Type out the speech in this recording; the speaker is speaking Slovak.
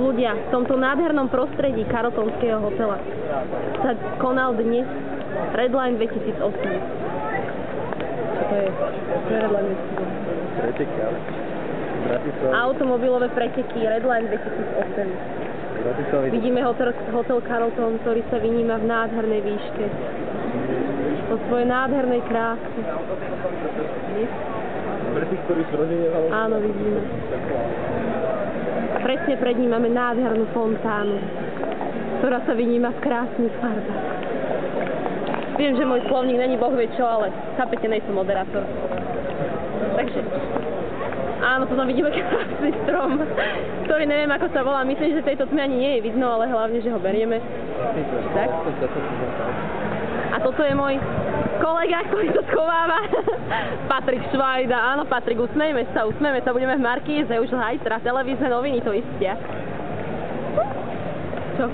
Ľudia, v tomto nádhernom prostredí Carltonského hotela sa konal dnes Redline 2008. Čo to je? Čo je Redline 2008? Preteky, ale automobilové preteky Redline 2008. Vidíme hotel Carlton, ktorý sa vyníma v nádhernej výške. Po svojej nádhernej kráse. Pre tých, ktorí sú rodine, ale... Áno, vidíme. Presne pred ním máme nádhernú fontánu, ktorá sa vyníma v krásnych farbách. Viem, že môj slovník není boh vie čo, ale chápete, nejsem moderátor. Takže... Áno, tu tam vidíme krásny strom, ktorý neviem, ako sa volá. Myslím, že tejto tmy ani nie je vidno, ale hlavne, že ho berieme. Tak? A toto je môj kolega, ktorý to schováva. Patrik Švajda. Áno, Patrik, usmejme sa. Budeme v Markíze, už zajtra televízne noviny to istia. Čo?